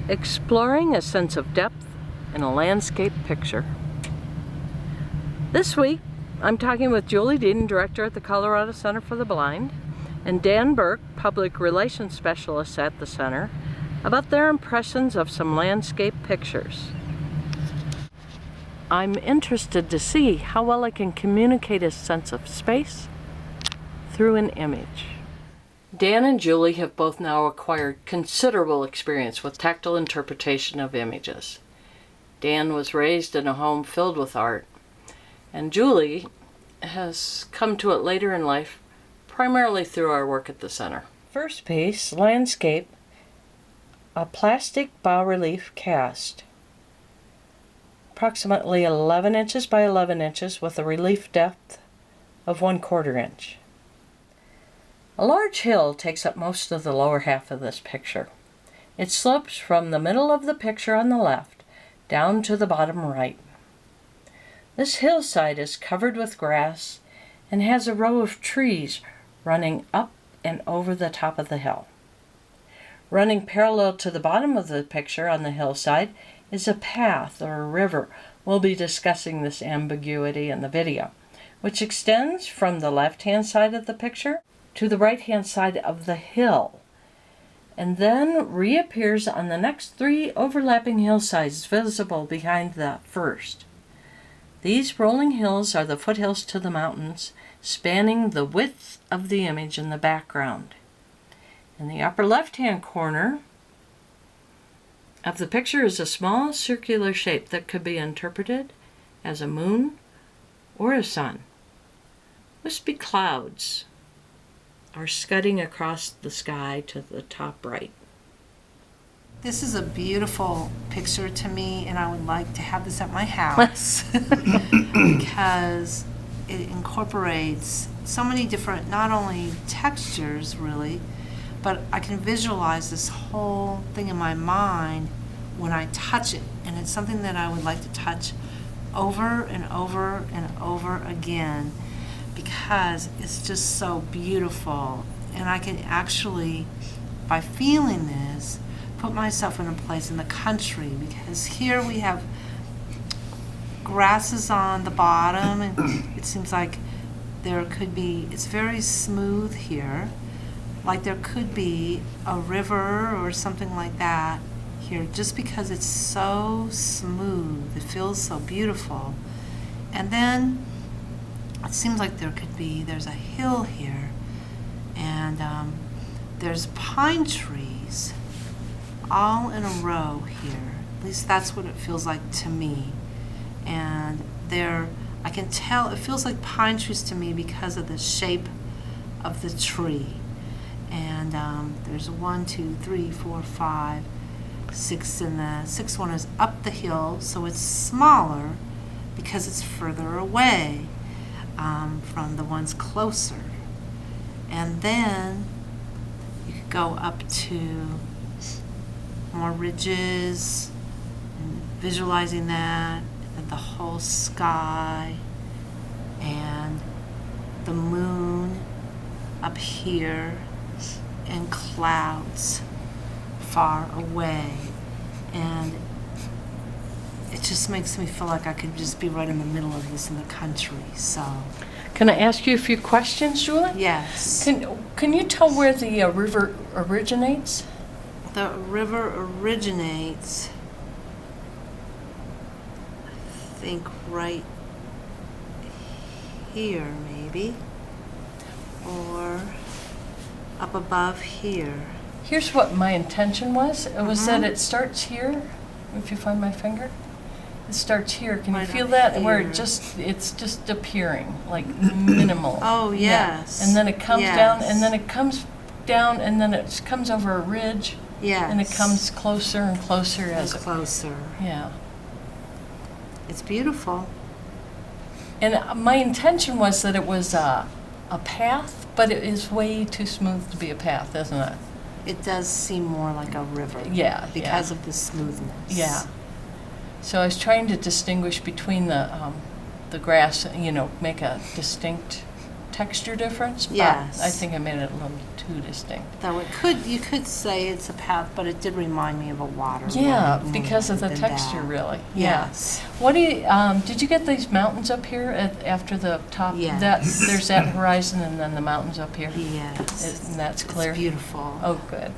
exploring a sense of depth in a landscape picture. This week, I'm talking with Julie Deden, director at the Colorado Center for the Blind, and Dan Burke, public relations specialist at the center, about their impressions of some landscape pictures. I'm interested to see how well I can communicate a sense of space through an image. Dan and Julie have both now acquired considerable experience with tactile interpretation of images. Dan was raised in a home filled with art, and Julie has come to it later in life, primarily through our work at the center. First piece, landscape, a plastic bas-relief cast, approximately 11 inches by 11 inches with a relief depth of 1/4 inch. A large hill takes up most of the lower half of this picture. It slopes from the middle of the picture on the left down to the bottom right. This hillside is covered with grass and has a row of trees running up and over the top of the hill. Running parallel to the bottom of the picture on the hillside is a path or a river. We'll be discussing this ambiguity in the video, which extends from the left-hand side of the picture to the right-hand side of the hill, and then reappears on the next 3 overlapping hillsides visible behind the first. These rolling hills are the foothills to the mountains, spanning the width of the image in the background. In the upper left-hand corner of the picture is a small circular shape that could be interpreted as a moon or a sun. Wispy clouds are scudding across the sky to the top right. This is a beautiful picture to me, and I would like to have this at my house because it incorporates so many different, not only textures really, but I can visualize this whole thing in my mind when I touch it, and it's something that I would like to touch over and over and over again because it's just so beautiful. And I can actually, by feeling this, put myself in a place in the country, because here we have grasses on the bottom, and it seems like there could be, it's very smooth here, like there could be a river or something like that here, just because it's so smooth. It feels so beautiful. And then it seems like there's a hill here, and there's pine trees all in a row here. At least that's what it feels like to me. And I can tell, it feels like pine trees to me because of the shape of the tree. And there's 1, 2, 3, 4, 5, 6, and the 6th one is up the hill, so it's smaller because it's further away from the ones closer. And then you could go up to more ridges, and visualizing that, and the whole sky, and the moon up here, and clouds far away. And it just makes me feel like I could just be right in the middle of this in the country. So, Can I ask you a few questions, Julie? yes. Can you tell where the river originates? The river originates, I think, right here, maybe, or up above here. Here's what my intention was. It was that it starts here. If you find my finger, it starts here. Can Right you feel up that? Where here. it's just appearing, like minimal. Oh, yes. Yeah. And then it comes down, Yes. and then it comes down, and then it comes over a ridge, Yes. and it comes closer and closer and as closer. yeah. It's beautiful. And my intention was that it was a path, but it is way too smooth to be a path, isn't it? It does seem more like a river. Yeah, Because of the smoothness. Yeah. So I was trying to distinguish between the grass, make a distinct texture difference, but Yes. I think I made it a little too distinct. Though you could say it's a path, but it did remind me of a waterway. Yeah, because of the than texture, that. really. Yes. Yeah. What do you, did you get these mountains up here after the top? Yes. There's that horizon and then the mountains up here? Yes. And that's clear? It's beautiful. Oh, good.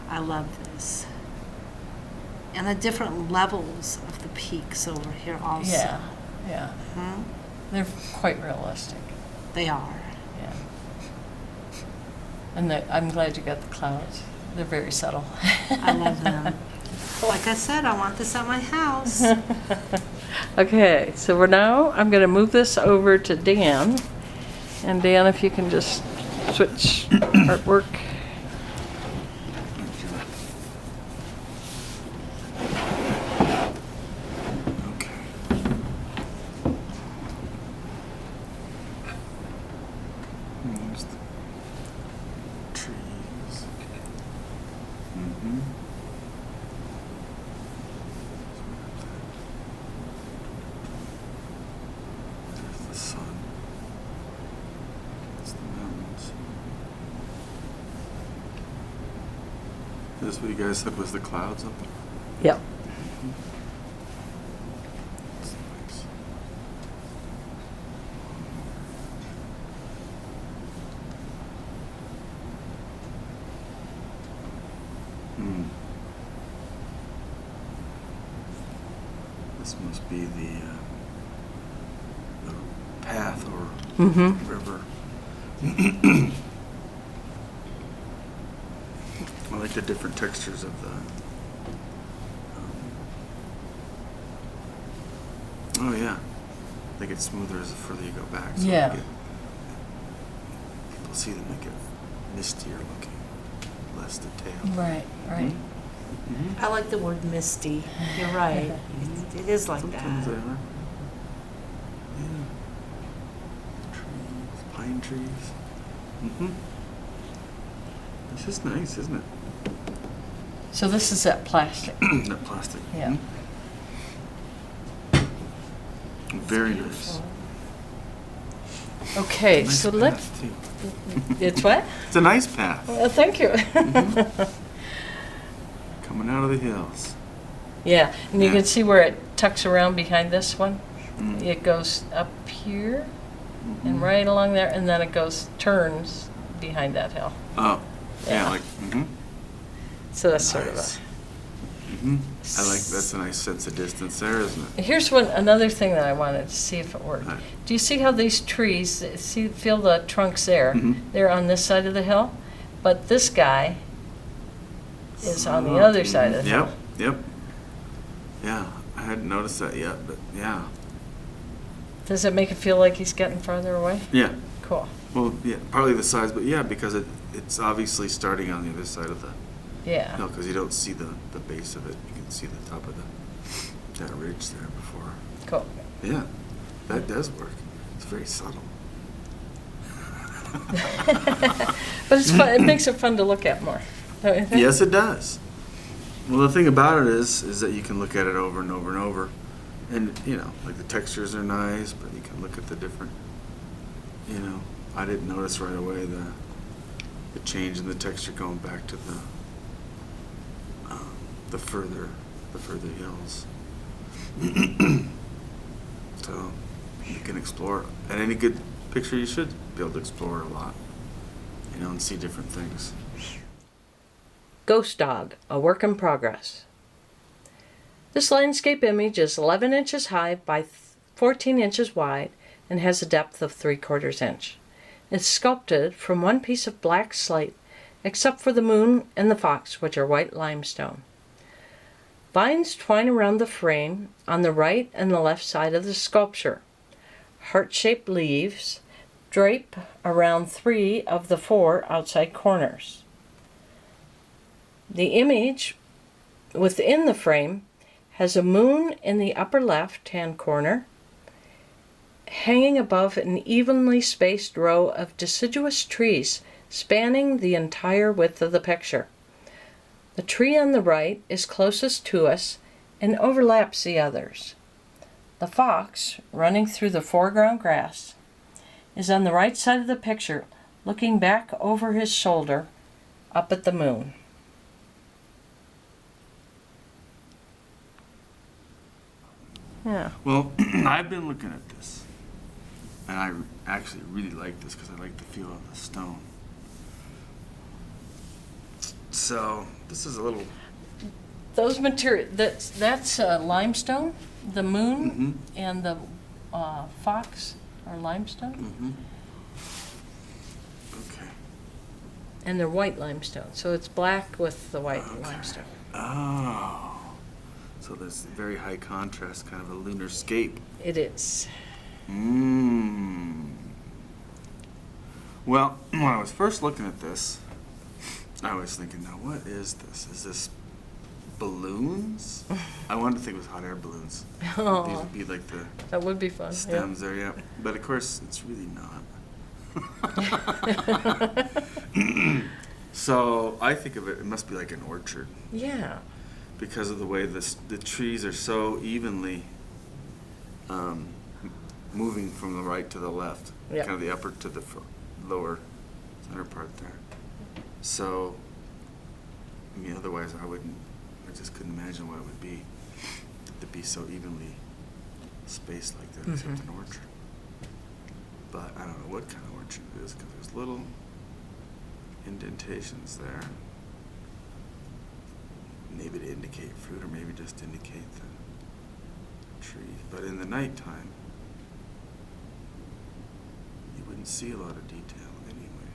I love this. And the different levels of the peaks over here also. Yeah, yeah. Hmm? They're quite realistic. They are. Yeah. And I'm glad you got the clouds. They're very subtle. I love them. Like I said, I want this at my house. Okay, so I'm going to move this over to Dan. And Dan, if you can just switch artwork. There's the trees. Mm-hmm. There's the sun. That's the mountains. This what you guys said was the clouds up there? Yep. That's nice. Hmm. This must be the path or Mm-hmm. river. I like the different textures of the. Oh yeah, they get smoother as the further you go back. So Yeah. People see them, they get mistier looking, less detailed. Right, right. Mm-hmm. I like the word misty. You're right. It is like Sometimes that. they are. Yeah. Trees, pine trees. Mm-hmm. It's just nice, isn't it? So this is that plastic. That plastic. Yeah. Mhm. Very nice. Okay, Nice so path, too. it's what? It's a nice path. Well, thank you. Coming out of the hills. Yeah, and you Yeah. can see where it tucks around behind this one. Mm. It goes up here Mhm. and right along there, and then it turns behind that hill. Oh, yeah, Yeah. like, mm-hmm. So that's sort of Nice. Mm-hmm. I like, that's a nice sense of distance there, isn't it? Here's another thing that I wanted to see if it worked. Right. Do you see how these trees, feel the trunks there? Mhm. They're on this side of the hill, but this guy is on the Oh, other side of the hill. Yep, yep. Yeah, I hadn't noticed that yet, but yeah. Does it make it feel like he's getting farther away? Yeah, Cool. well, yeah, partly the size, but yeah, because it's obviously starting on the other side of the Yeah. hill, because you don't see the base of it. You can see the top of that ridge there before. Cool. Yeah, that does work. It's very subtle. But it's fun. It makes it fun to look at more. Don't you think? Yes, it does. Well, the thing about it is that you can look at it over and over and over, and like the textures are nice, but you can look at the different. I didn't notice right away the change in the texture going back to the further hills. So you can explore, and any good picture you should be able to explore a lot, and see different things. Ghost Dog, a work in progress. This landscape image is 11 inches high by 14 inches wide and has a depth of 3/4 inch. It's sculpted from one piece of black slate, except for the moon and the fox, which are white limestone. Vines twine around the frame on the right and the left side of the sculpture. Heart-shaped leaves drape around 3 of the 4 outside corners. The image within the frame has a moon in the upper left-hand corner, hanging above an evenly spaced row of deciduous trees spanning the entire width of the picture. The tree on the right is closest to us and overlaps the others. The fox, running through the foreground grass, is on the right side of the picture, looking back over his shoulder up at the moon. Yeah. Well, I've been looking at this, and I actually really like this because I like the feel of the stone. So this is a little. Those material that's limestone. The moon and the fox are limestone, Okay. and they're white limestone. So it's black with the white limestone. Oh. So there's very high contrast, kind of a lunar scape. It is. Well, when I was first looking at this, I was thinking, now what is this? Is this balloons? I wanted to think it was hot air balloons. Oh. These would be like the That would be fun. stems there, yeah. But of course, it's really not. So I think of it, it must be like an orchard. Yeah. Because of the way the trees are so evenly moving from the right to the left, Yeah. kind of the upper to the lower center part there. So, I mean, otherwise I just couldn't imagine what it would be to be so evenly spaced like that, except an orchard. But I don't know what kind of orchard it is, because there's little indentations there. Maybe to indicate fruit, or maybe just to indicate the tree. But in the nighttime, you wouldn't see a lot of detail anyway.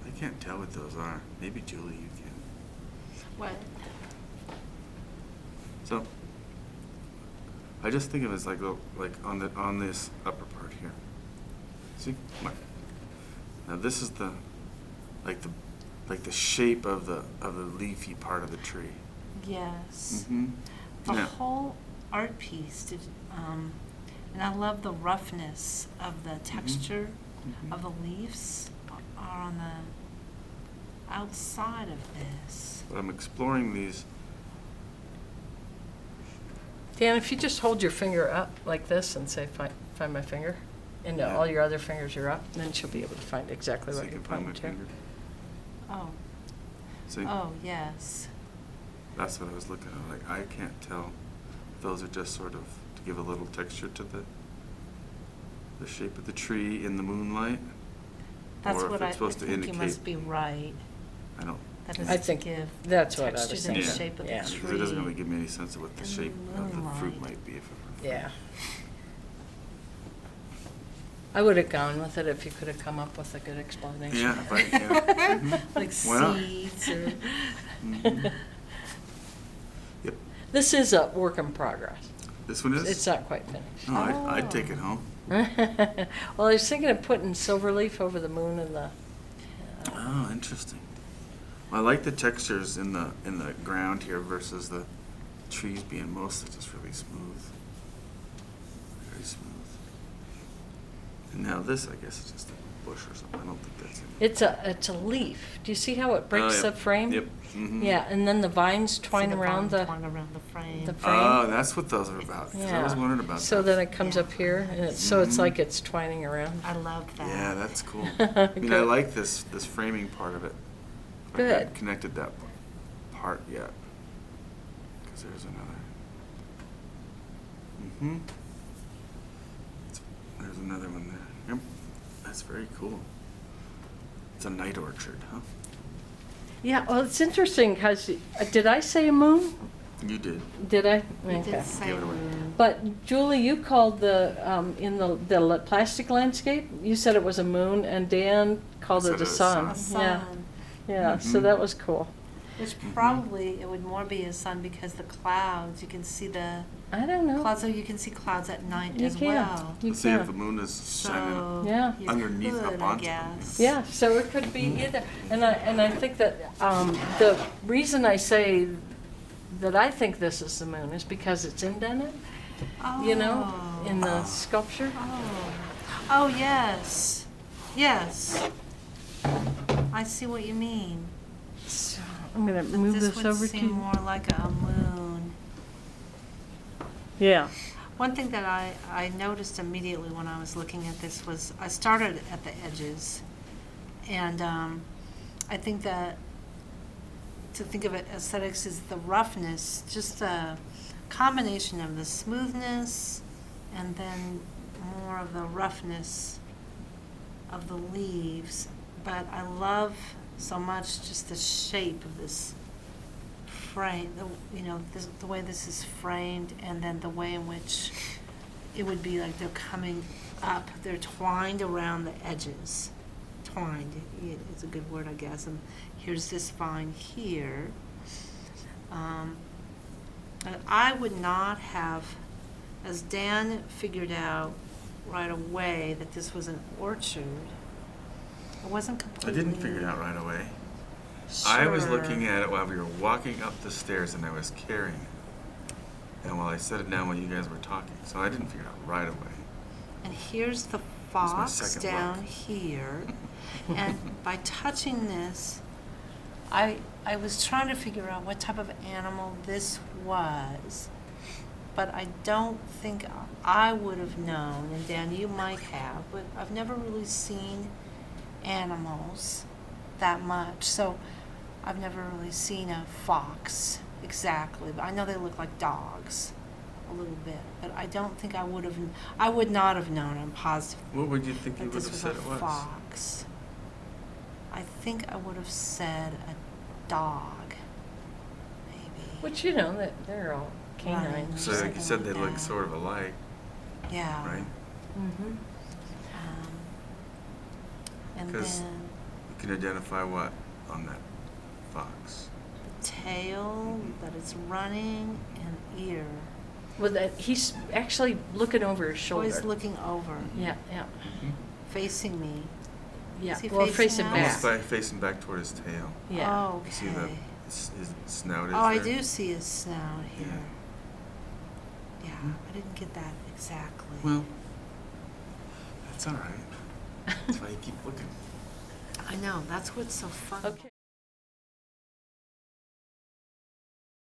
I can't tell what those are. Maybe Julie, you can. What? So, I just think of it as like on this upper part here. See, now this is the shape of the leafy part of the tree. Yes. Yeah. The whole art piece and I love the roughness of the texture of the leaves are on the outside of this. But I'm exploring these. Dan, if you just hold your finger up like this and say, find my finger, and Yeah. all your other fingers are up, then she'll be able to find exactly So what you you're can find my pointing to. finger. Oh. See? Oh, yes. That's what I was looking at. Like, I can't tell if those are just sort of to give a little texture to the shape of the tree in the moonlight. That's or if what it's I supposed to think you indicate. must be right. I don't. That I doesn't think give that's what I was texture to the thinking. shape of Yeah. the Because it doesn't tree. really give me any sense of what the in shape the of the fruit moonlight. might be. If it were Yeah. I would have gone with it if you could have come up with a good explanation. Yeah, if I can. Like Why not? seeds or. Yep. This is a work in progress. This one is? It's not quite finished. No, I'd take it home. Well, I was thinking of putting silver leaf over the moon and the. Oh, interesting. Well, I like the textures in the ground here versus the trees being mostly just really smooth. Very smooth. And now this, I guess, is just a bush or something. I don't think that's it. It's a leaf. Do you see how it breaks Oh, the yep. frame? Yep. Mhm. Yeah, and then the vines twine See the around vine the twine around the frame. frame. Oh, that's what those are about. 'Cause I was Yeah. wondering about So that. then it comes up here, and so it's like it's twining around. I love that. Yeah, that's cool. I mean, I Good. like this framing part of it. I Good. haven't connected that part yet. Because there's another. There's another one there. Yep. That's very cool. It's a night orchard, huh? Yeah, well, it's interesting because did I say a moon? You did. Did I? You did say Give it away. moon. But Julie, you called the in the plastic landscape. You said it was a moon, and Dan called Said it a it was sun. A Yeah, sun. yeah. So Mhm. that was cool. Which probably it would more be a sun because the clouds, you can see the I don't know. clouds, so you can see clouds at night You as can. well. You Let's see if the can. moon is shining. So Yeah. you Underneath could, up I onto them, guess. Yeah, so it could be either. And I think that the reason I say that I think this is the moon is because it's indented, you know, in the sculpture. Oh, yes. Yes. I see what you mean. So I'm gonna move this would over to seem you. more like a moon. Yeah. One thing that I noticed immediately when I was looking at this was, I started at the edges, and I think that to think of it, aesthetics is the roughness, just a combination of the smoothness and then more of the roughness of the leaves. But I love so much just the shape of this frame, the way this is framed, and then the way in which it would be like they're coming up, they're twined around the edges. Twined is a good word, I guess. And here's this vine here. I would not have, as Dan figured out right away that this was an orchard, I wasn't completely... I didn't figure it out right away. I was sure. looking at it while we were walking up the stairs, and I was carrying it. And while I set it down while you guys were talking, so I didn't figure it out right away. And here's the my fox second down look. here. And by touching this, I was trying to figure out what type of animal this was. But I don't think I would have known, and Dan, you might have, but I've never really seen animals that much. So I've never really seen a fox exactly, but I know they look like dogs a little bit. But I don't think I would not have known, I'm positive, What would you think you that would this have was said a it was? fox. I think I would have said a dog, maybe. Which, they're all canines. So like you Something said, like they look that. sort of alike, Yeah. right? Mm-hmm. And 'Cause- then You can identify what on that fox? the tail, that it's running, and ear. Well, he's actually looking over his shoulder. Always looking over, Yeah. facing me. Yeah. Is he Well, facing face it us? back. Almost facing back toward his tail. Yeah. Oh, You see okay. his snout is Oh, I there? do see his snout here. Yeah, Mhm. I didn't get that exactly. Well, that's all right. That's why you keep looking. I know, that's what's so fun. Okay.